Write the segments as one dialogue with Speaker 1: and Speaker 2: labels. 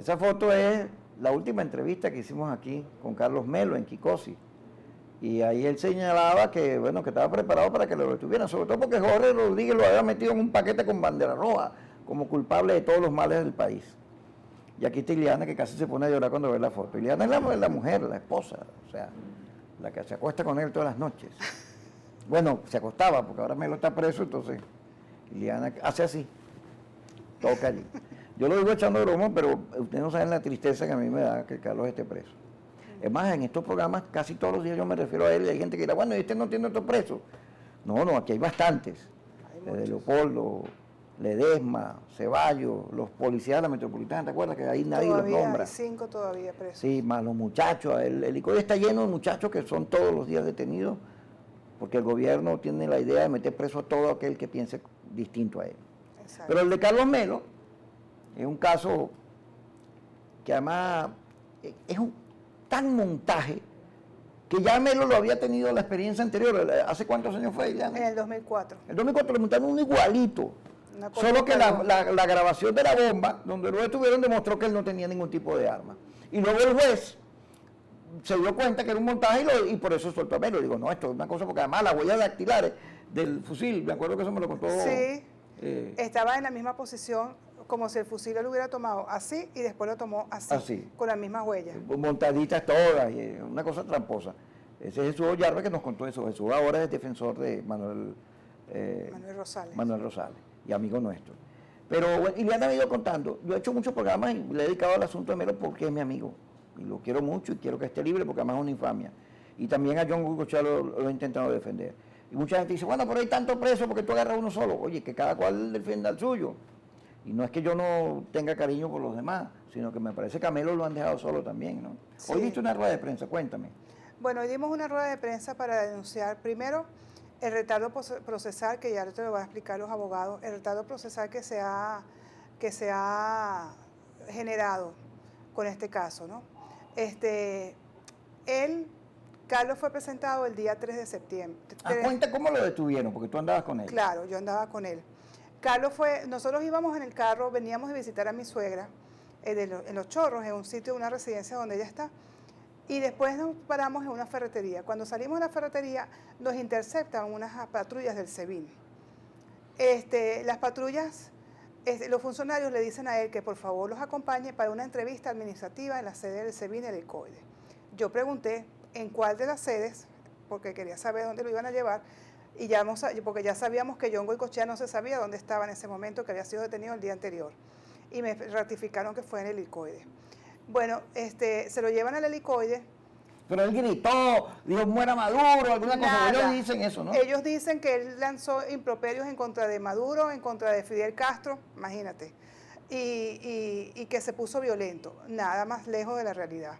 Speaker 1: Esa foto es la última entrevista que hicimos aquí con Carlos Melo en Kikosi. Y ahí él señalaba que, bueno, que estaba preparado para que lo detuvieran, sobre todo porque Jorge Rodríguez lo había metido en un paquete con bandera roja, como culpable de todos los males del país. Y aquí está Ileana, que casi se pone a llorar cuando ve la foto. Ileana es la mujer, la esposa, o sea, la que se acuesta con él todas las noches. Bueno, se acostaba, porque ahora Melo está preso, entonces Ileana hace así, toca allí. Yo lo digo echando broma, pero ustedes no saben la tristeza que a mí me da que Carlos esté preso. Es más, en estos programas casi todos los días yo me refiero a él y hay gente que dirá, bueno, ¿y usted no tiene otro preso? No, aquí hay bastantes. De Leopoldo, Ledesma, Ceballos, los policías de la metropolitana, ¿te acuerdas? Que ahí nadie los nombra.
Speaker 2: Hay 5 todavía presos.
Speaker 1: Sí, más los muchachos. El ICOI está lleno de muchachos que son todos los días detenidos porque el gobierno tiene la idea de meter preso a todo aquel que piense distinto a él. Exacto. Pero el de Carlos Melo es un caso que además es un tan montaje que ya Melo lo había tenido la experiencia anterior. ¿Hace cuántos años fue, Ileana?
Speaker 2: En el 2004.
Speaker 1: En el 2004 le montaron uno igualito. Solo que la grabación de la bomba, donde lo detuvieron, demostró que él no tenía ningún tipo de arma. Y luego el juez se dio cuenta que era un montaje y por eso soltó a Melo. Digo, no, esto es una cosa, porque además las huellas dactilares del fusil, me acuerdo que eso me lo contó.
Speaker 2: Sí, estaba en la misma posición, como si el fusil lo hubiera tomado así y después lo tomó así. Con las mismas huellas.
Speaker 1: Montaditas todas, una cosa tramposa. Ese es Jesús Ollarbe que nos contó eso. Jesús ahora es defensor de Manuel Rosales, y amigo nuestro. Pero bueno, Ileana me ha ido contando, yo he hecho muchos programas y le he dedicado al asunto de Melo porque es mi amigo. Y lo quiero mucho y quiero que esté libre porque además es una infamia. Y también a John Goicoechea lo he intentado defender. Y mucha gente dice, bueno, pero hay tanto preso porque tú agarras uno solo. Oye, que cada cual defienda al suyo. Y no es que yo no tenga cariño por los demás, sino que me parece que a Melo lo han dejado solo también, ¿no? Sí. Hoy viste una rueda de prensa, cuéntame.
Speaker 2: Bueno, hoy dimos una rueda de prensa para denunciar, primero, el retardo procesal, que ya te lo van a explicar los abogados, el retardo procesal que se ha generado con este caso, ¿no? Carlos fue presentado el día 3 de septiembre.
Speaker 1: Cuenta cómo lo detuvieron, porque tú andabas con él.
Speaker 2: Claro, yo andaba con él. Carlos nosotros íbamos en el carro, veníamos de visitar a mi suegra en Los Chorros, en un sitio, una residencia donde ella está, y después nos paramos en una ferretería. Cuando salimos de la ferretería, nos interceptan unas patrullas del SEBIN. Las patrullas, los funcionarios le dicen a él que por favor los acompañe para una entrevista administrativa en la sede del SEBIN y el ICOIDE. Yo pregunté en cuál de las sedes, porque quería saber dónde lo iban a llevar, y porque ya sabíamos que John Goicoechea no se sabía dónde estaba en ese momento, que había sido detenido el día anterior. Y me ratificaron que fue en el ICOIDE. Bueno, se lo llevan al helicoide.
Speaker 1: Pero él gritó, dijo, muera Maduro, alguna cosa. Ellos dicen eso, ¿no?
Speaker 2: Ellos dicen que él lanzó improperios en contra de Maduro, en contra de Fidel Castro, imagínate. Y que se puso violento, nada más lejos de la realidad.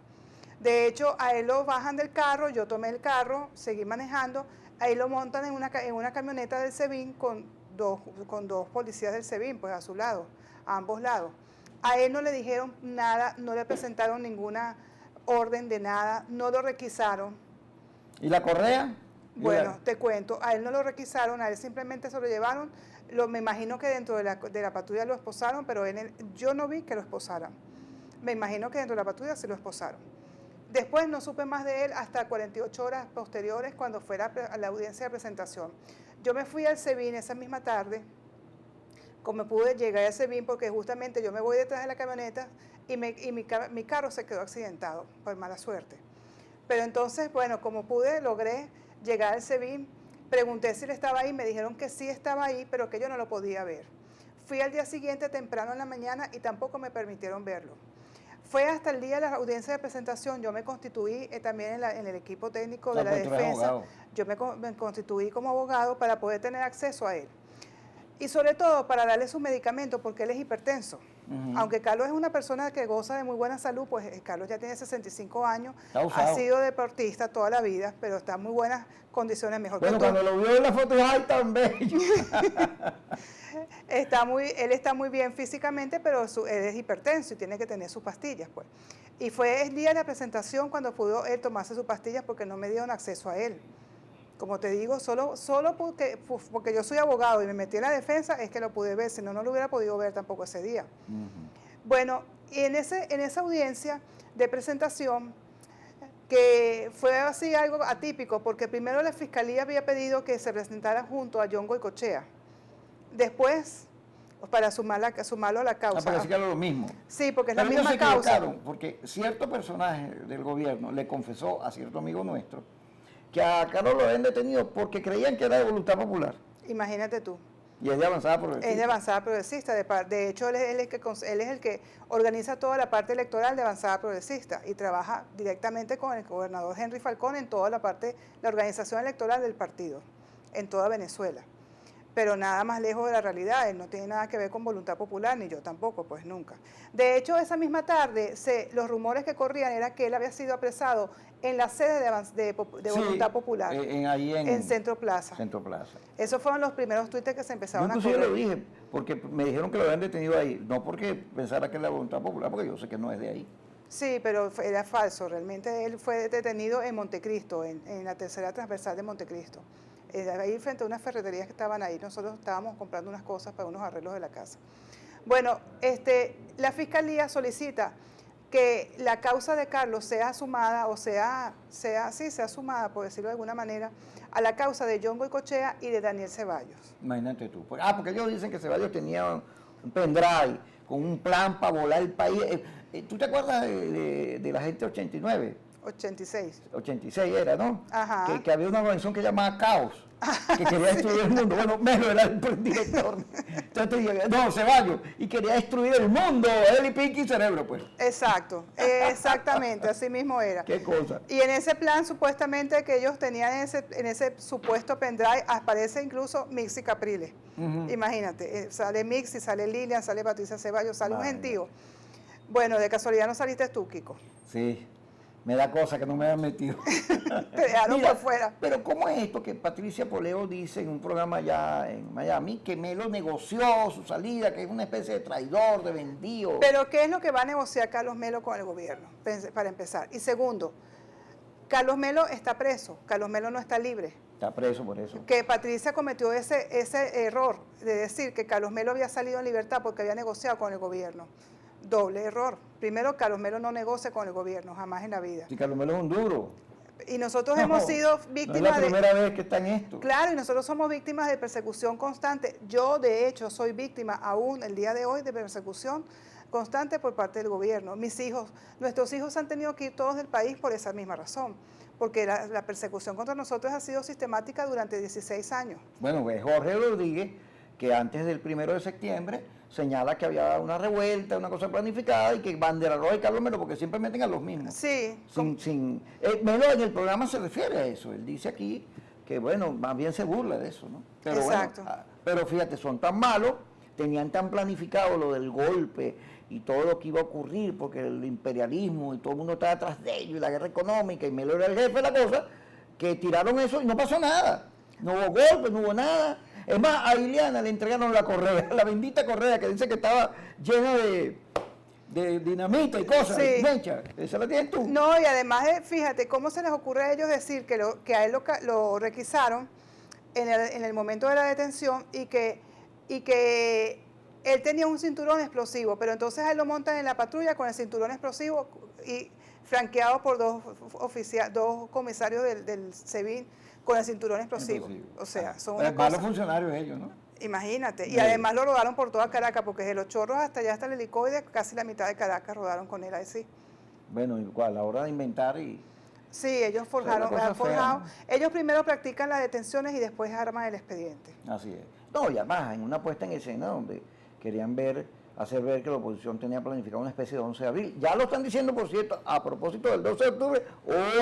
Speaker 2: De hecho, a él lo bajan del carro, yo tomé el carro, seguí manejando, ahí lo montan en una camioneta del SEBIN con dos policías del SEBIN, pues a su lado, a ambos lados. A él no le dijeron nada, no le presentaron ninguna orden de nada, no lo requisaron.
Speaker 1: ¿Y la correa?
Speaker 2: Bueno, te cuento, a él no lo requisaron, a él simplemente se lo llevaron, me imagino que dentro de la patrulla lo esposaron, pero yo no vi que lo esposaran. Me imagino que dentro de la patrulla sí lo esposaron. Después no supe más de él hasta 48 horas posteriores cuando fue a la audiencia de presentación. Yo me fui al SEBIN esa misma tarde, como pude llegar al SEBIN porque justamente yo me voy detrás de la camioneta y mi carro se quedó accidentado por mala suerte. Pero entonces, bueno, como pude, logré llegar al SEBIN, pregunté si él estaba ahí, me dijeron que sí estaba ahí, pero que yo no lo podía ver. Fui al día siguiente temprano en la mañana y tampoco me permitieron verlo. Fue hasta el día de la audiencia de presentación, yo me constituí también en el equipo técnico de la defensa, yo me constituí como abogado para poder tener acceso a él. Y sobre todo para darle sus medicamentos porque él es hipertenso. Aunque Carlos es una persona que goza de muy buena salud, pues Carlos ya tiene 65 años, ha sido deportista toda la vida, pero está en muy buenas condiciones, mejor que tú.
Speaker 1: Bueno, cuando lo vio en la foto, ¡ay, tan bello!
Speaker 2: Él está muy bien físicamente, pero él es hipertenso y tiene que tener sus pastillas, pues. Y fue el día de la presentación cuando pudo él tomarse sus pastillas porque no me dieron acceso a él. Como te digo, solo porque yo soy abogado y me metí en la defensa es que lo pude ver, si no, no lo hubiera podido ver tampoco ese día. Bueno, y en esa audiencia de presentación, que fue así algo atípico, porque primero la Fiscalía había pedido que se presentara junto a John Goycochea. Después, para sumarlo a la causa.
Speaker 1: Para decir lo mismo.
Speaker 2: Sí, porque es
Speaker 1: Pero
Speaker 2: la misma causa.
Speaker 1: Porque cierto personaje del gobierno le confesó a cierto amigo nuestro que a Carlos lo habían detenido porque creían que era de voluntad popular.
Speaker 2: Imagínate tú.
Speaker 1: Y es de avanzada progresista.
Speaker 2: Es de avanzada progresista. De hecho, él es el que organiza toda la parte electoral de avanzada progresista y trabaja directamente con el gobernador Henry Falcón en toda la organización electoral del partido, en toda Venezuela. Pero nada más lejos de la realidad, él no tiene nada que ver con voluntad popular, ni yo tampoco, pues nunca. De hecho, esa misma tarde, los rumores que corrían era que él había sido apresado en la sede de Voluntad Popular,
Speaker 1: ahí en
Speaker 2: Centro Plaza.
Speaker 1: Centro Plaza.
Speaker 2: Esos fueron los primeros tuites que se empezaron a correr.
Speaker 1: Yo lo dije, porque me dijeron que lo habían detenido ahí, no porque pensara que era Voluntad Popular, porque yo sé que no es de ahí.
Speaker 2: Sí, pero era falso, realmente él fue detenido en Montecristo, en la tercera transversal de Montecristo. Ahí frente a unas ferreterías que estaban ahí, nosotros estábamos comprando unas cosas para unos arreglos de la casa. Bueno, la Fiscalía solicita que la causa de Carlos sea sumada, sea sumada, por decirlo de alguna manera, a la causa de John Goycochea y de Daniel Ceballos.
Speaker 1: Imagínate tú. Porque ellos dicen que Ceballos tenía un pendrive con un plan para volar el país. ¿Tú te acuerdas de la gente 89?
Speaker 2: 86.
Speaker 1: 86 era, ¿no?
Speaker 2: Ajá.
Speaker 1: Que había una organización que llamaba Caos, que quería destruir el mundo. Bueno, Melo era el director. Entonces, Ceballos, y quería destruir el mundo, él y Pinky Cerebro, pues.
Speaker 2: Exacto, exactamente, así mismo era.
Speaker 1: Qué cosa.
Speaker 2: Y en ese plan, supuestamente, que ellos tenían en ese supuesto pendrive, aparece incluso Mixi Capriles. Imagínate, sale Mixi, sale Lilian, sale Patricia Ceballos, sale un gentío. Bueno, de casualidad no saliste tú, Kiko.
Speaker 1: Sí. Me da cosa que no me hayan metido.
Speaker 2: Te dejaron por fuera.
Speaker 1: Pero ¿cómo es esto que Patricia Poleo dice en un programa allá en Miami que Melo negoció su salida, que es una especie de traidor, de vendido?
Speaker 2: Pero ¿qué es lo que va a negociar Carlos Melo con el gobierno? Para empezar. Y segundo, Carlos Melo está preso, Carlos Melo no está libre.
Speaker 1: Está preso por eso.
Speaker 2: Que Patricia cometió ese error de decir que Carlos Melo había salido en libertad porque había negociado con el gobierno. Doble error. Primero, Carlos Melo no negocia con el gobierno, jamás en la vida.
Speaker 1: Sí, Carlos Melo es un duro.
Speaker 2: Y nosotros hemos sido víctimas
Speaker 1: no es la primera vez que está en esto.
Speaker 2: Claro, y nosotros somos víctimas de persecución constante. Yo, de hecho, soy víctima aún el día de hoy de persecución constante por parte del gobierno. Nuestros hijos han tenido que ir todos del país por esa misma razón, porque la persecución contra nosotros ha sido sistemática durante 16 años.
Speaker 1: Bueno, pues Jorge Rodríguez, que antes del 1 de septiembre señala que había una revuelta, una cosa planificada y que Bandera Roja y Carlos Melo, porque siempre meten a los mismos.
Speaker 2: Sí.
Speaker 1: Melo en el programa se refiere a eso, él dice aquí que, bueno, más bien se burla de eso, ¿no? Pero
Speaker 2: exacto.
Speaker 1: Bueno, pero fíjate, son tan malos, tenían tan planificado lo del golpe y todo lo que iba a ocurrir, porque el imperialismo y todo el mundo estaba atrás de ellos, y la guerra económica, y Melo era el jefe de la cosa, que tiraron eso y no pasó nada. No hubo golpe, no hubo nada. Es más, a Ileana le entregaron la correa, la bendita correa que dice que estaba llena de dinamita y cosas.
Speaker 2: Sí.
Speaker 1: Mecha, ¿esa la tienes tú?
Speaker 2: No, y además, fíjate, ¿cómo se les ocurre a ellos decir que a él lo requisaron en el momento de la detención y que él tenía un cinturón explosivo, pero entonces a él lo montan en la patrulla con el cinturón explosivo y franqueado por dos comisarios del SEBIN con el cinturón explosivo. O sea, son una cosa.
Speaker 1: Malos funcionarios ellos, ¿no?
Speaker 2: Imagínate. Y además lo rodaron por toda Caracas, porque de Los Chorros hasta allá, hasta el helicoide, casi la mitad de Caracas rodaron con él así.
Speaker 1: Bueno, igual, a la hora de inventar y...
Speaker 2: Sí, ellos han forjado. Ellos primero practican las detenciones y después arman el expediente.
Speaker 1: Así es. No, y además, en una puesta en escena donde querían hacer ver que la oposición tenía planificado una especie de 11 de abril. Ya lo están diciendo, por cierto, a propósito del 12 de octubre,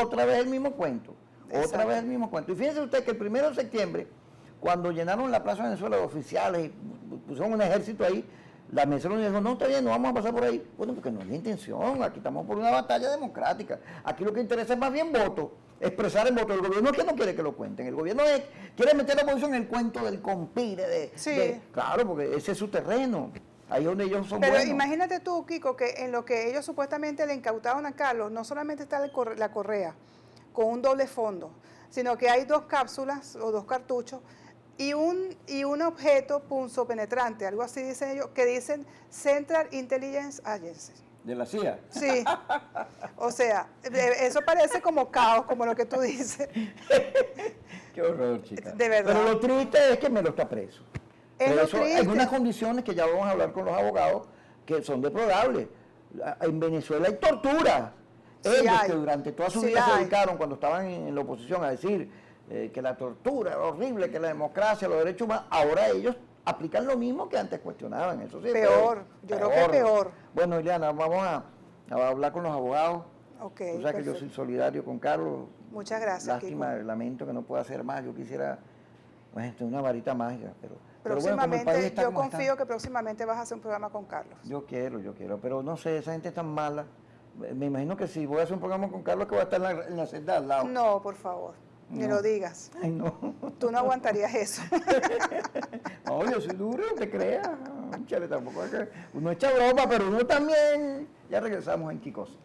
Speaker 1: otra vez el mismo cuento.
Speaker 2: Exacto.
Speaker 1: Otra vez el mismo cuento. Y fíjense usted que el 1 de septiembre, cuando llenaron la Plaza Venezuela de oficiales y pusieron un ejército ahí, la mesa dijo, no, está bien, no vamos a pasar por ahí. Bueno, porque no es la intención, aquí estamos por una batalla democrática. Aquí lo que interesa es más bien voto, expresar el voto. El gobierno es que no quiere que lo cuenten, el gobierno quiere meter a la oposición en el cuento del compire, claro, porque ese es su terreno. Ahí es donde ellos son buenos.
Speaker 2: Pero imagínate tú, Kiko, que en lo que ellos supuestamente le incautaron a Carlos, no solamente está la correa con un doble fondo, sino que hay 2 cápsulas o 2 cartuchos y un un objeto punzopenetrante, algo así dicen ellos, que dicen Central Intelligence Agency.
Speaker 1: ¿De la CIA?
Speaker 2: Sí, o sea, eso parece como caos, como lo que tú dices.
Speaker 1: Qué horror, chica.
Speaker 2: De verdad.
Speaker 1: Pero lo triste es que Melo está preso.
Speaker 2: Es lo
Speaker 1: Preso
Speaker 2: triste.
Speaker 1: en unas condiciones que ya vamos a hablar con los abogados que son deplorables. En Venezuela hay tortura.
Speaker 2: Sí
Speaker 1: Ellos
Speaker 2: hay.
Speaker 1: que durante toda su
Speaker 2: Sí
Speaker 1: vida se
Speaker 2: hay.
Speaker 1: dedicaron, cuando estaban en la oposición, a decir que la tortura era horrible, que la democracia, los derechos humanos, ahora ellos aplican lo mismo que antes cuestionaban. Eso sí,
Speaker 2: Peor, yo creo que peor.
Speaker 1: Bueno, Ileana, vamos a hablar con los abogados.
Speaker 2: Ok,
Speaker 1: Tú sabes que yo soy solidario con Carlos.
Speaker 2: Muchas gracias,
Speaker 1: Lástima,
Speaker 2: Kiko.
Speaker 1: lamento que no pueda hacer más. Yo quisiera, pues, una varita mágica, pero bueno, como el país
Speaker 2: Próximamente,
Speaker 1: está
Speaker 2: yo
Speaker 1: como está,
Speaker 2: confío que próximamente vas a hacer un programa con Carlos.
Speaker 1: yo quiero, pero no sé, esa gente es tan mala. Me imagino que si voy a hacer un programa con Carlos, que va a estar en la celda al lado.
Speaker 2: No, por favor, ni
Speaker 1: No.
Speaker 2: lo digas.
Speaker 1: Ay, no.
Speaker 2: Tú no aguantarías eso.
Speaker 1: No, yo soy duro, no te creas. Chale, tampoco es que uno echa broma, pero uno también. Ya regresamos en Kikos.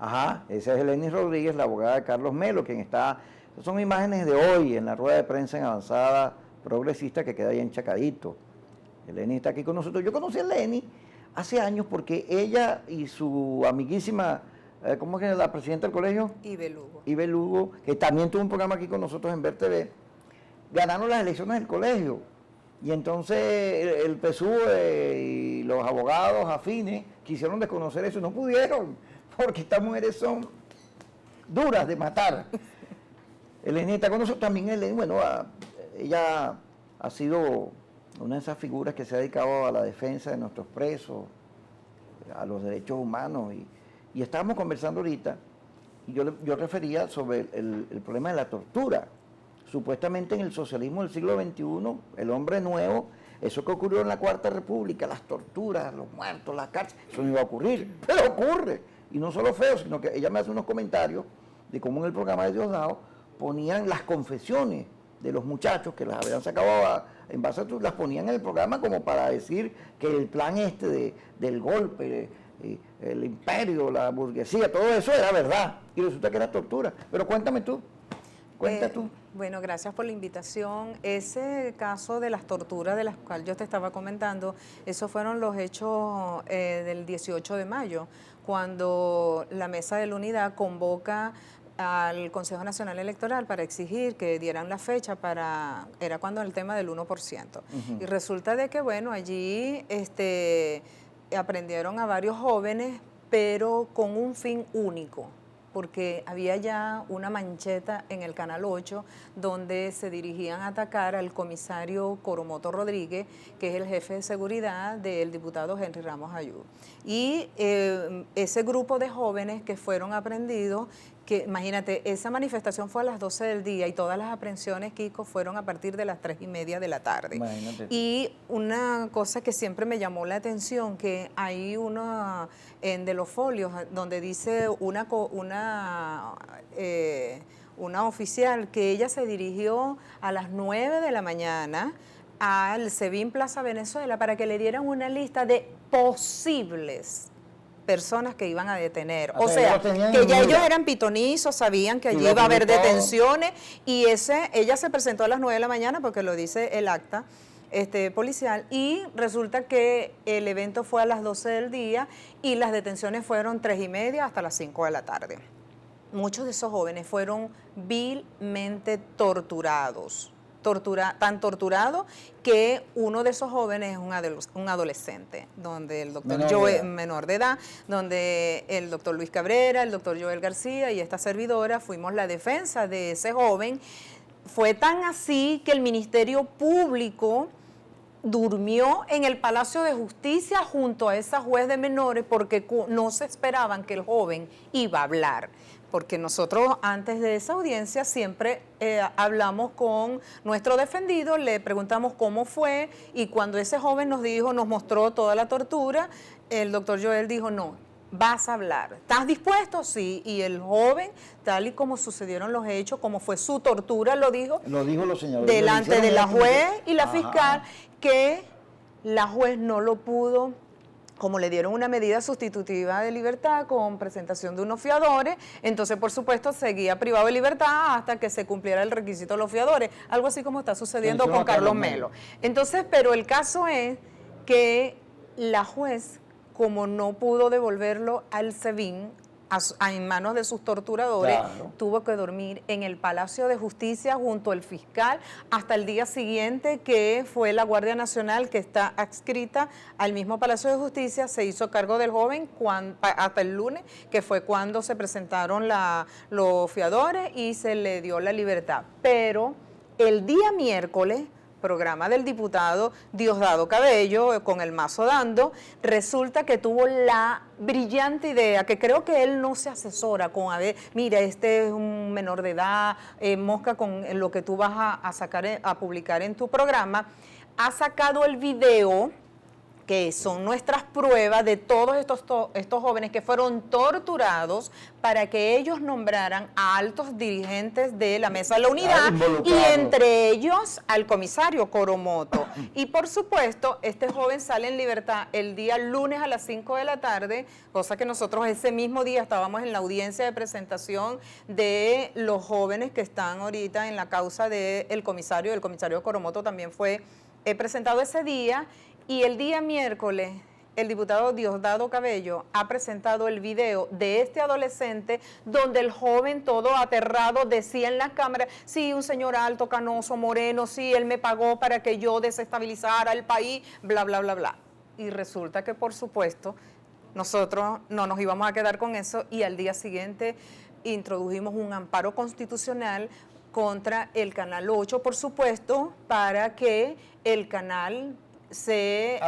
Speaker 1: Ajá, esa es Eleni Rodríguez, la abogada de Carlos Melo, quien está. Son imágenes de hoy en la rueda de prensa en Avanzada Progresista que queda ahí en Chacadito. Eleni está aquí con nosotros. Yo conocí a Eleni hace años porque ella y su amiguísima, ¿cómo es que es la presidenta del colegio?
Speaker 3: Ibe Lugo.
Speaker 1: Ibe Lugo, que también tuvo un programa aquí con nosotros en Ver TV, ganaron las elecciones del colegio. Y entonces el PSUV y los abogados afines quisieron desconocer eso y no pudieron, porque estas mujeres son duras de matar. Eleni está con nosotros también. Eleni, bueno, ella ha sido una de esas figuras que se ha dedicado a la defensa de nuestros presos, a los derechos humanos. Y estábamos conversando ahorita, y yo refería sobre el problema de la tortura. Supuestamente en el socialismo del siglo XXI, el hombre nuevo, eso que ocurrió en la Cuarta República, las torturas, los muertos, las cárceles, eso no iba a ocurrir, pero ocurre. Y no solo feo, sino que ella me hace unos comentarios de cómo en el programa de Diosdado ponían las confesiones de los muchachos que las habían sacado en base a las ponían en el programa como para decir que el plan del golpe, el imperio, la burguesía, todo eso era verdad. Y resulta que era tortura. Pero cuéntame tú. Cuenta tú.
Speaker 3: Bueno, gracias por la invitación. Ese caso de las torturas de las cuales yo te estaba comentando, esos fueron los hechos del 18 de mayo, cuando la Mesa de la Unidad convoca al Consejo Nacional Electoral para exigir que dieran la fecha era cuando el tema del 1%. Y resulta de que, bueno, allí aprendieron a varios jóvenes, pero con un fin único, porque había ya una mancheta en el Canal 8 donde se dirigían a atacar al comisario Coromoto Rodríguez, que es el jefe de seguridad del diputado Henry Ramos Ayú. Y ese grupo de jóvenes que fueron aprehendidos, que imagínate, esa manifestación fue a las 12 del día y todas las aprehensiones, Kiko, fueron a partir de las 3:30 de la tarde.
Speaker 1: Imagínate.
Speaker 3: Y una cosa que siempre me llamó la atención, que hay uno de los folios donde dice una oficial que ella se dirigió a las 9 de la mañana al SEBIN Plaza Venezuela para que le dieran una lista de posibles personas que iban a detener. O sea, que ya ellos eran pitonizos, sabían que allí iba a haber detenciones, y ella se presentó a las 9 de la mañana porque lo dice el acta policial, y resulta que el evento fue a las 12 del día y las detenciones fueron 3:30 hasta las 5 de la tarde. Muchos de esos jóvenes fueron vilmente torturados. Tan torturado que uno de esos jóvenes es un adolescente, donde el doctor Joel, menor de edad, donde el doctor Luis Cabrera, el doctor Joel García y esta servidora fuimos la defensa de ese joven. Fue tan así que el Ministerio Público durmió en el Palacio de Justicia junto a esa juez de menores porque no se esperaban que el joven iba a hablar. Porque nosotros antes de esa audiencia siempre hablamos con nuestro defendido, le preguntamos cómo fue, y cuando ese joven nos mostró toda la tortura, el doctor Joel dijo, no, vas a hablar. ¿Estás dispuesto? Sí. Y el joven, tal y como sucedieron los hechos, como fue su tortura, lo dijo
Speaker 1: los señores
Speaker 3: delante de la juez y la fiscal, que la juez no lo pudo, como le dieron una medida sustitutiva de libertad con presentación de unos fiadores, entonces por supuesto seguía privado de libertad hasta que se cumpliera el requisito de los fiadores, algo así como está sucediendo con Carlos Melo. Entonces, pero el caso es que la juez, como no pudo devolverlo al SEBIN, en manos de sus torturadores, claro, tuvo que dormir en el Palacio de Justicia junto al fiscal hasta el día siguiente, que fue la Guardia Nacional, que está adscrita al mismo Palacio de Justicia, se hizo cargo del joven hasta el lunes, que fue cuando se presentaron los fiadores y se le dio la libertad. Pero el día miércoles, programa del diputado Diosdado Cabello con el mazo dando, resulta que tuvo la brillante idea, que creo que él no se asesora con, a ver, mira, este es un menor de edad, mosca con lo que tú vas a sacar, a publicar en tu programa, ha sacado el video, que son nuestras pruebas de todos estos jóvenes que fueron torturados para que ellos nombraran a altos dirigentes de la Mesa de la Unidad y entre ellos al comisario Coromoto. Y por supuesto, este joven sale en libertad el día lunes a las 5 de la tarde, cosa que nosotros ese mismo día estábamos en la audiencia de presentación de los jóvenes que están ahorita en la causa del comisario. El comisario Coromoto también fue presentado ese día. Y el día miércoles, el diputado Diosdado Cabello ha presentado el video de este adolescente donde el joven todo aterrado decía en la cámara, sí, un señor alto, canoso, moreno, sí, él me pagó para que yo desestabilizara el país, bla, bla, bla, bla. Y resulta que, por supuesto, nosotros no nos íbamos a quedar con eso y al día siguiente introdujimos un amparo constitucional contra el Canal 8, por supuesto, para que el canal se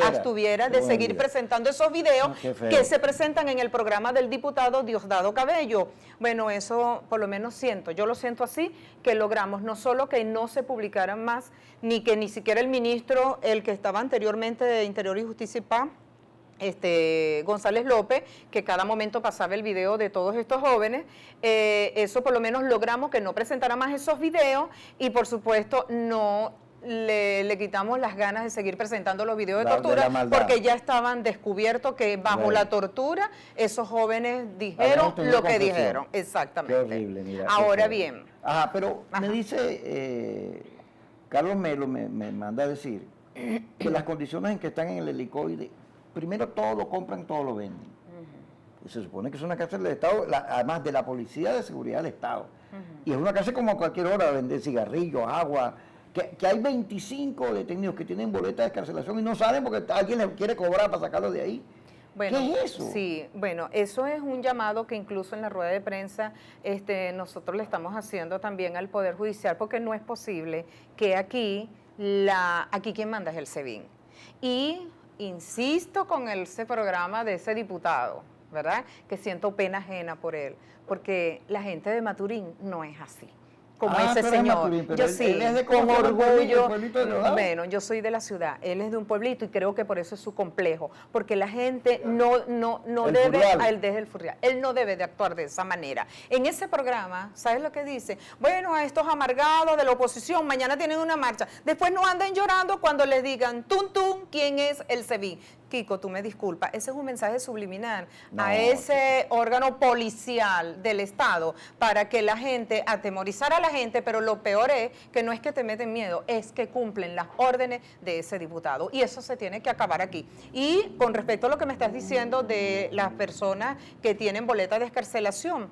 Speaker 3: abstuviera de seguir presentando esos videos que se presentan en el programa del diputado Diosdado Cabello. Bueno, eso por lo menos yo lo siento así, que logramos no solo que no se publicaran más, ni que ni siquiera el ministro, el que estaba anteriormente de Interior y Justicia y Paz, González López, que cada momento pasaba el video de todos estos jóvenes, eso por lo menos logramos que no presentara más esos videos y por supuesto no le quitamos las ganas de seguir presentando los videos de tortura porque ya estaban descubiertos que bajo la tortura esos jóvenes dijeron lo que dijeron. Exactamente.
Speaker 1: Qué horrible, mira.
Speaker 3: Ahora bien.
Speaker 1: Ajá, pero me dice, Carlos Melo me manda a decir que las condiciones en que están en el helicoide, primero todo lo compran, todo lo venden. Y se supone que es una cárcel del Estado, además de la Policía de Seguridad del Estado. Y es una cárcel como a cualquier hora, vender cigarrillos, agua. Que hay 25 detenidos que tienen boleta de escarcelación y no salen porque alguien les quiere cobrar para sacarlos de ahí.
Speaker 3: Bueno,
Speaker 1: ¿qué es eso?
Speaker 3: Sí, bueno, eso es un llamado que incluso en la rueda de prensa nosotros le estamos haciendo también al Poder Judicial, porque no es posible que aquí quien manda es el SEBIN. Y insisto con ese programa de ese diputado, ¿verdad? Que siento pena ajena por él, porque la gente de Maturín no es así. Como ese señor. Maturín, yo sí, él es de con orgullo. Bueno, yo soy de la ciudad, él es de un pueblito y creo que por eso es su complejo, porque la gente no debe, él desde el Furrial, él no debe de actuar de esa manera. En ese programa, ¿sabes lo que dice? Bueno, a estos amargados de la oposición, mañana tienen una marcha, después no anden llorando cuando les digan, tum, tum, ¿quién es el SEBIN? Kiko, tú me disculpas, ese es un mensaje subliminal a ese órgano policial del Estado para que la gente, atemorizar a la gente, pero lo peor es que no es que te meten miedo, es que cumplen las órdenes de ese diputado y eso se tiene que acabar aquí. Y con respecto a lo que me estás diciendo de las personas que tienen boleta de excarcelación,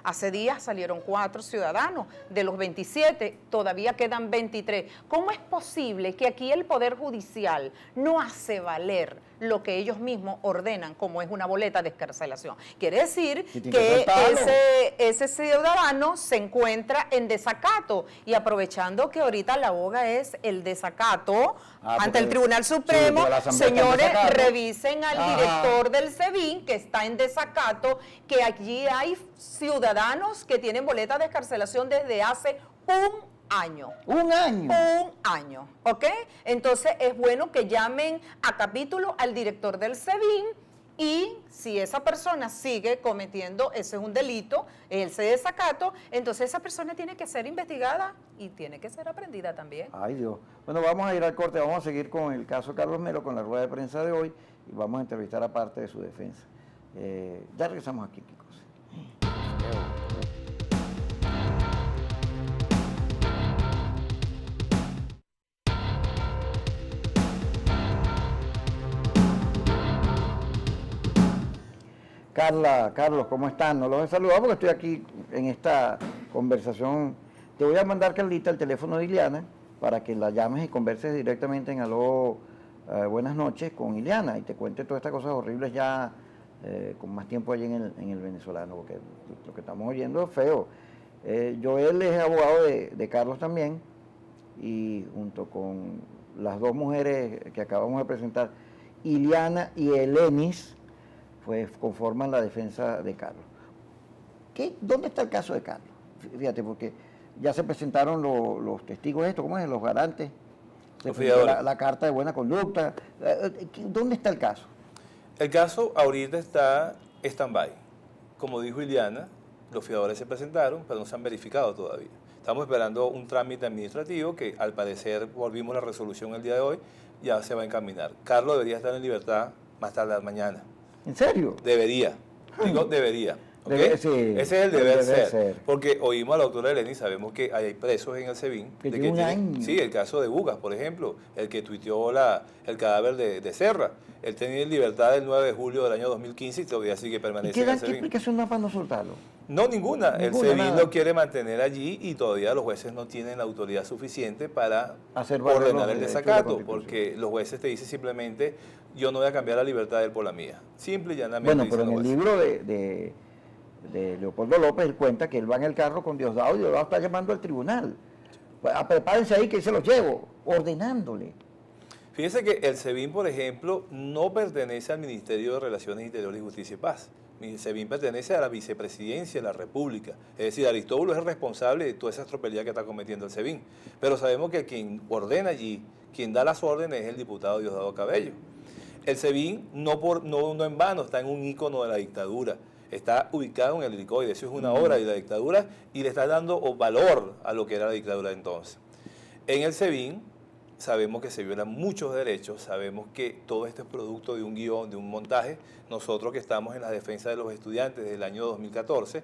Speaker 3: hace días salieron 4 ciudadanos, de los 27 todavía quedan 23. ¿Cómo es posible que aquí el Poder Judicial no hace valer lo que ellos mismos ordenan como es una boleta de excarcelación? Quiere decir que ese ciudadano se encuentra en desacato y aprovechando que ahorita la boga es el desacato ante el Tribunal Supremo, señores, revisen al director del SEBIN que está en desacato, que allí hay ciudadanos que tienen boleta de excarcelación desde hace un año.
Speaker 1: ¿Un año?
Speaker 3: Un año, ¿ok? Entonces es bueno que llamen a capítulo al director del SEBIN y si esa persona sigue cometiendo, ese es un delito, ese desacato, entonces esa persona tiene que ser investigada y tiene que ser aprendida también.
Speaker 1: Ay, Dios. Bueno, vamos a ir al corte, vamos a seguir con el caso Carlos Melo, con la rueda de prensa de hoy, y vamos a entrevistar a parte de su defensa. Ya regresamos aquí, Kiko. Carlos, ¿cómo están? No los he saludado porque estoy aquí en esta conversación. Te voy a mandar, Carlita, el teléfono de Ileana para que la llames y converses directamente en Aló, buenas noches con Ileana y te cuente todas estas cosas horribles ya con más tiempo allí en el venezolano, porque lo que estamos oyendo es feo. Joel es abogado de Carlos también y junto con las dos mujeres que acabamos de presentar, Ileana y Elenis, pues conforman la defensa de Carlos. ¿Dónde está el caso de Carlos? Fíjate, porque ya se presentaron los testigos de esto, ¿cómo es? Los garantes, se presentó la carta de buena conducta. ¿Dónde está el caso?
Speaker 4: El caso ahorita está stand-by. Como dijo Ileana, los fiadores se presentaron, pero no se han verificado todavía. Estamos esperando un trámite administrativo que al parecer volvimos la resolución el día de hoy, ya se va a encaminar. Carlos debería estar en libertad más tarde mañana.
Speaker 1: ¿En serio?
Speaker 4: Debería. Digo, debería. ¿Okay?
Speaker 1: Sí,
Speaker 4: ese es el deber ser. Porque oímos a la doctora Eleni, sabemos que hay presos en el SEBIN.
Speaker 1: Que tiene un año.
Speaker 4: Sí, el caso de Bugas, por ejemplo, el que tuiteó el cadáver de Serra. Él tenía libertad el 9 de julio del año 2015 y todavía sigue permaneciendo en el SEBIN.
Speaker 1: ¿Qué explicación da para no soltarlo?
Speaker 4: No, ninguna. El SEBIN
Speaker 1: nada.
Speaker 4: lo quiere mantener allí y todavía los jueces no tienen la autoridad suficiente para
Speaker 1: hacer valer
Speaker 4: ordenar el
Speaker 1: los derechos de la
Speaker 4: desacato,
Speaker 1: Constitución.
Speaker 4: porque los jueces te dicen simplemente, yo no voy a cambiar la libertad de él por la mía. Simple y llanamente.
Speaker 1: Bueno, pero en
Speaker 4: dicen
Speaker 1: el
Speaker 4: los jueces.
Speaker 1: libro de Leopoldo López, él cuenta que él va en el carro con Diosdado y Diosdado está llamando al tribunal. Prepárense ahí que se los llevo, ordenándole.
Speaker 4: Fíjense que el SEBIN, por ejemplo, no pertenece al Ministerio de Relaciones Interiores y Justicia y Paz. El SEBIN pertenece a la Vicepresidencia de la República. Es decir, Aristóbulo es el responsable de toda esa tropelía que está cometiendo el SEBIN. Pero sabemos que quien ordena allí, quien da las órdenes es el diputado Diosdado Cabello. El SEBIN no en vano está en un ícono de la dictadura. Está ubicado en el helicoide, eso es una obra de la dictadura y le está dando valor a lo que era la dictadura entonces. En el SEBIN sabemos que se violan muchos derechos, sabemos que todo esto es producto de un guión, de un montaje. Nosotros que estamos en la defensa de los estudiantes desde el año 2014,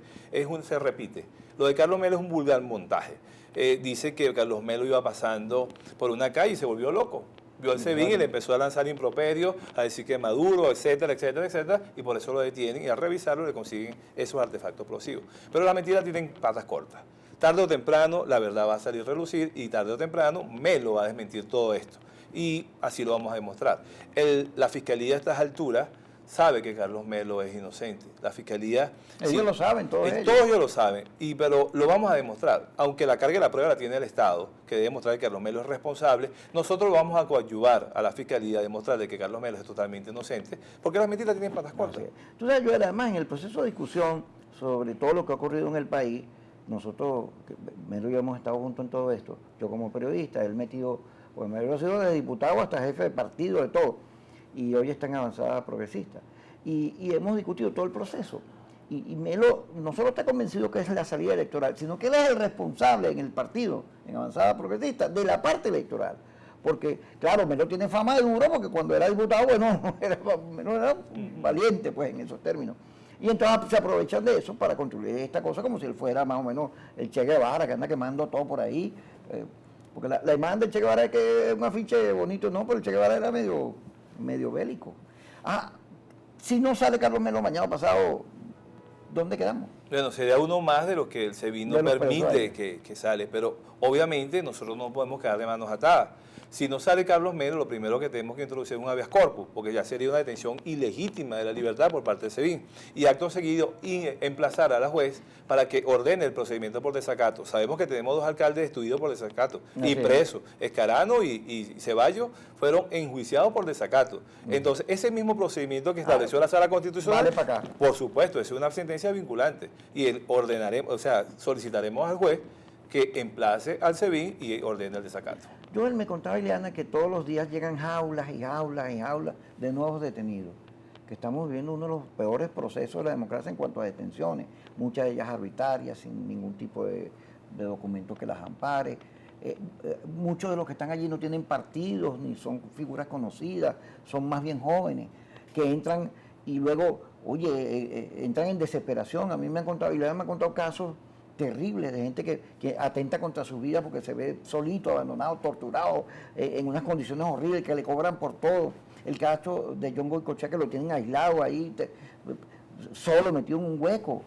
Speaker 4: se repite. Lo de Carlos Melo es un vulgar montaje. Dice que Carlos Melo iba pasando por una calle y se volvió loco. Vio al SEBIN y le empezó a lanzar improperios, a decir que Maduro, etcétera, etcétera, etcétera, y por eso lo detienen y al revisarlo le consiguen esos artefactos explosivos. Pero las mentiras tienen patas cortas. Tarde o temprano la verdad va a salir a relucir y tarde o temprano Melo va a desmentir todo esto. Y así lo vamos a demostrar. La Fiscalía a estas alturas sabe que Carlos Melo es inocente. La Fiscalía...
Speaker 1: Ellos lo saben, todos ellos.
Speaker 4: Todos ellos lo saben, pero lo vamos a demostrar. Aunque la carga de la prueba la tiene el Estado, que debe demostrar que Carlos Melo es responsable, nosotros vamos a coadyuvar a la Fiscalía a demostrarle que Carlos Melo es totalmente inocente, porque las mentiras tienen patas cortas.
Speaker 1: Tú sabes, yo además en el proceso de discusión sobre todo lo que ha ocurrido en el país, nosotros, Melo y yo hemos estado juntos en todo esto, yo como periodista, él metido, pues Melo ha sido de diputado hasta jefe de partido, de todo, y hoy está en Avanzada Progresista. Y hemos discutido todo el proceso. Y Melo no solo está convencido que es la salida electoral, sino que él es el responsable en el partido, en Avanzada Progresista, de la parte electoral. Porque, claro, Melo tiene fama de duro, porque cuando era diputado, bueno, Melo era valiente, pues, en esos términos. Y entonces se aprovechan de eso para construir esta cosa como si él fuera más o menos el Che Guevara, que anda quemando todo por ahí. Porque la imagen del Che Guevara es que es un afiche bonito, no, pero el Che Guevara era medio bélico. Si no sale Carlos Melo mañana pasado, ¿dónde quedamos?
Speaker 4: Bueno, sería uno más de lo que el SEBIN no permite que sale, pero obviamente nosotros no podemos quedar de manos atadas. Si no sale Carlos Melo, lo primero que tenemos que introducir es un habeas corpus, porque ya sería una detención ilegítima de la libertad por parte del SEBIN. Y acto seguido, emplazar a la juez para que ordene el procedimiento por desacato. Sabemos que tenemos 2 alcaldes destituidos por desacato y presos. Escarano y Ceballos fueron enjuiciados por desacato. Entonces, ese mismo procedimiento que estableció la Sala Constitucional,
Speaker 1: vale para acá.
Speaker 4: Por supuesto, es una sentencia vinculante. Y solicitaremos al juez que emplace al SEBIN y ordene el desacato.
Speaker 1: Joel me contaba, Ileana, que todos los días llegan jaulas y jaulas y jaulas de nuevos detenidos. que estamos viviendo uno de los peores procesos de la democracia en cuanto a detenciones, muchas de ellas arbitrarias, sin ningún tipo de documento que las ampare. Muchos de los que están allí no tienen partidos, ni son figuras conocidas, son más bien jóvenes, que entran y luego, entran en desesperación. A mí me han contado, y me han contado casos terribles de gente que atenta contra su vida porque se ve solito, abandonado, torturado, en unas condiciones horribles, que le cobran por todo. El caso de John Goycochea, que lo tienen aislado ahí, solo metido en un hueco.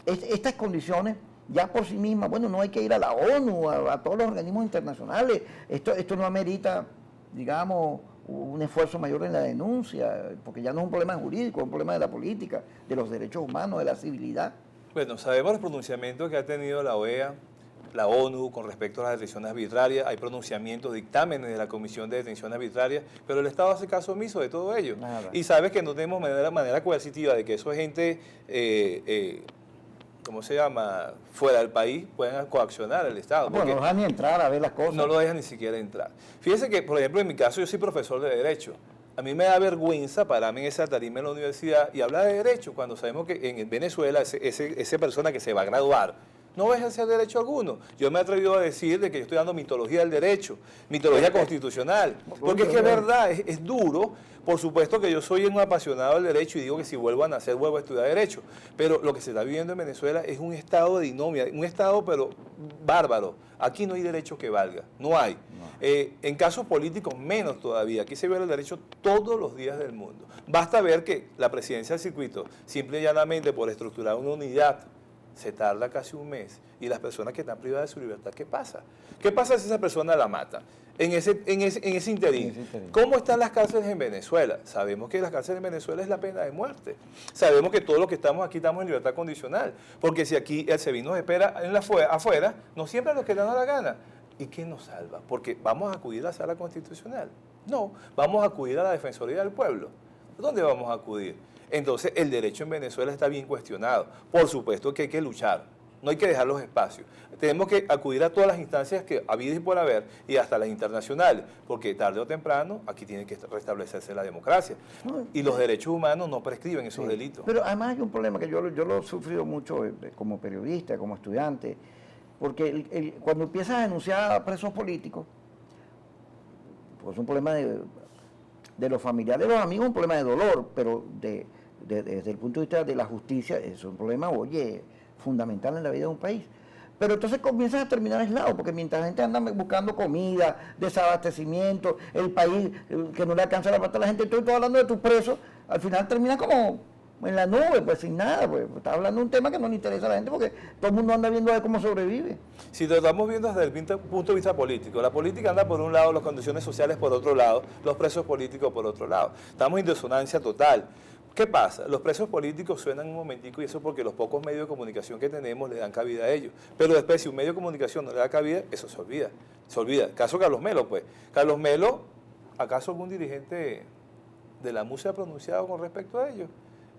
Speaker 1: Estas condiciones ya por sí mismas, bueno, no hay que ir a la ONU, a todos los organismos internacionales. Esto no amerita, digamos, un esfuerzo mayor en la denuncia, porque ya no es un problema jurídico, es un problema de la política, de los derechos humanos, de la civilidad.
Speaker 4: Bueno, sabemos los pronunciamientos que ha tenido la OEA, la ONU con respecto a las detenciones arbitrarias. Hay pronunciamientos, dictámenes de la Comisión de Detención Arbitraria, pero el Estado hace caso omiso de todo ello.
Speaker 1: Nada.
Speaker 4: Y sabes que no tenemos manera coercitiva de que eso es gente, ¿cómo se llama?, fuera del país, puedan coaccionar al Estado.
Speaker 1: Bueno, no dejan ni entrar a ver las cosas.
Speaker 4: No lo dejan ni siquiera entrar. Fíjese que, por ejemplo, en mi caso, yo soy profesor de Derecho. A mí me da vergüenza pararme en esa tarima en la universidad y hablar de Derecho cuando sabemos que en Venezuela esa persona que se va a graduar no va a ejercer derecho alguno. Yo me he atrevido a decir de que yo estoy dando mitología del derecho, mitología constitucional, porque es que es verdad, es duro. Por supuesto que yo soy un apasionado del derecho y digo que si vuelvo a nacer, vuelvo a estudiar derecho, pero lo que se está viviendo en Venezuela es un estado de inomia, un estado pero bárbaro. Aquí no hay derecho que valga, no hay. En casos políticos menos todavía, aquí se viola el derecho todos los días del mundo. Basta ver que la presidencia del circuito, simple y llanamente por estructurar una unidad, se tarda casi un mes. Y las personas que están privadas de su libertad, ¿qué pasa? ¿Qué pasa si esa persona la mata? En ese interín. ¿Cómo están las cárceles en Venezuela? Sabemos que las cárceles en Venezuela es la pena de muerte. Sabemos que todos los que estamos aquí estamos en libertad condicional. Porque si aquí el SEBIN nos espera afuera, no siempre los que dan la gana. ¿Y qué nos salva? Porque vamos a acudir a la sala constitucional. No, vamos a acudir a la Defensoría del Pueblo. ¿Dónde vamos a acudir? Entonces, el derecho en Venezuela está bien cuestionado. Por supuesto que hay que luchar, no hay que dejar los espacios. Tenemos que acudir a todas las instancias que habidas y por haber, y hasta las internacionales, porque tarde o temprano aquí tiene que restablecerse la democracia. Y los derechos humanos no prescriben esos delitos.
Speaker 1: Pero además hay un problema que yo lo he sufrido mucho como periodista, como estudiante, porque cuando empiezas a denunciar a presos políticos, pues es un problema de los familiares, de los amigos, un problema de dolor, pero desde el punto de vista de la justicia, es un problema, fundamental en la vida de un país. Pero entonces comienzas a terminar aislado, porque mientras la gente anda buscando comida, desabastecimiento, el país que no le alcanza la plata a la gente, estoy todo hablando de tus presos, al final termina como en la nube, pues sin nada, pues estás hablando de un tema que no le interesa a la gente, porque todo el mundo anda viendo a ver cómo sobrevive.
Speaker 4: Si lo estamos viendo desde el punto de vista político, la política anda por un lado, las condiciones sociales por otro lado, los presos políticos por otro lado. Estamos en disonancia total. ¿Qué pasa? Los presos políticos suenan un momentico y eso porque los pocos medios de comunicación que tenemos le dan cabida a ellos. Pero después, si un medio de comunicación no le da cabida, eso se olvida. Se olvida. Caso Carlos Melo, pues. Carlos Melo, ¿acaso algún dirigente de la MUS se ha pronunciado con respecto a ellos?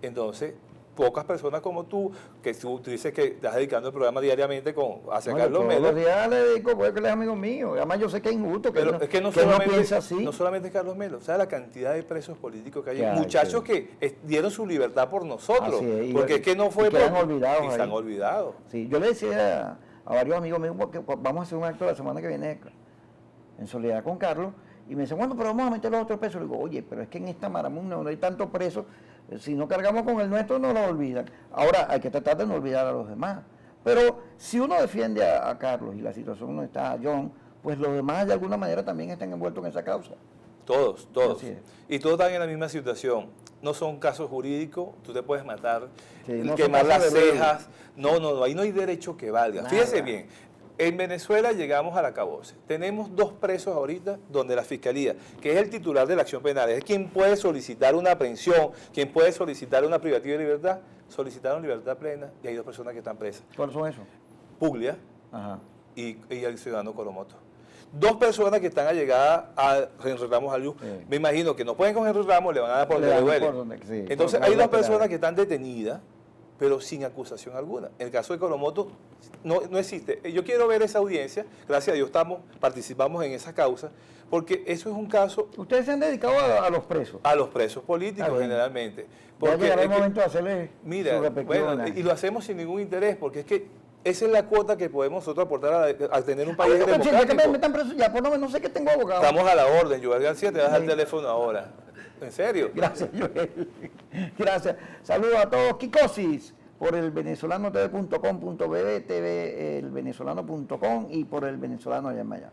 Speaker 4: Entonces, pocas personas como tú, que tú dices que estás dedicando el programa diariamente hacia Carlos Melo.
Speaker 1: Todos los días le dedico porque él es amigo mío. Además, yo sé que es injusto, que
Speaker 4: pero es que no piensa así. No solamente es Carlos Melo, ¿sabes la cantidad de presos políticos que hay? Muchachos que dieron su libertad por nosotros. Porque es que no fue por... Están olvidados.
Speaker 1: Sí, yo le decía a varios amigos míos que vamos a hacer un acto la semana que viene en solidaridad con Carlos. Y me dicen, bueno, pero vamos a meter los otros presos. Le digo, oye, pero es que en esta maramuna no hay tantos presos. Si no cargamos con el nuestro, no lo olvidan. Ahora, hay que tratar de no olvidar a los demás. Pero si uno defiende a Carlos y la situación no está a John, pues los demás de alguna manera también están envueltos en esa causa.
Speaker 4: Todos. Y todos están en la misma situación. No son casos jurídicos, tú te puedes matar, quemar las cejas. No, ahí no hay derecho que valga. Nada. Fíjese bien. En Venezuela llegamos al acabose. Tenemos 2 presos ahorita donde la Fiscalía, que es el titular de la acción penal, es quien puede solicitar una aprehensión, quien puede solicitar una privativa de libertad, solicitaron libertad plena y hay 2 personas que están presas.
Speaker 1: ¿Cuáles son esos?
Speaker 4: Puglia y el ciudadano Coromoto. 2 personas que están allegadas a Henry Ramos Ayú. Me imagino que no pueden con Henry Ramos, le van a dar por donde le duele. Entonces hay 2 personas que están detenidas pero sin acusación alguna. En el caso de Coromoto no existe. Yo quiero ver esa audiencia, gracias a Dios participamos en esa causa, porque eso es un caso
Speaker 1: Ustedes se han dedicado a los presos.
Speaker 4: a los presos políticos
Speaker 1: Ah, bueno.
Speaker 4: generalmente.
Speaker 1: Ya llegará el
Speaker 4: es que-
Speaker 1: momento de hacerle
Speaker 4: Mira,
Speaker 1: su respectivo
Speaker 4: bueno,
Speaker 1: homenaje.
Speaker 4: y lo hacemos sin ningún interés, porque es que esa es la cuota que podemos nosotros aportar a tener un país
Speaker 1: Ay, pero si ya que
Speaker 4: democrático.
Speaker 1: me metan preso, ya por lo menos sé que tengo abogado.
Speaker 4: Estamos a la orden, Joel García, te das el
Speaker 1: Sí.
Speaker 4: teléfono ahora. ¿En serio?
Speaker 1: Gracias, Joel. Gracias. Saludos a todos. Kikosis por el venezolano tv.com.bb, TV, el venezolano.com y por el venezolano allá en Miami.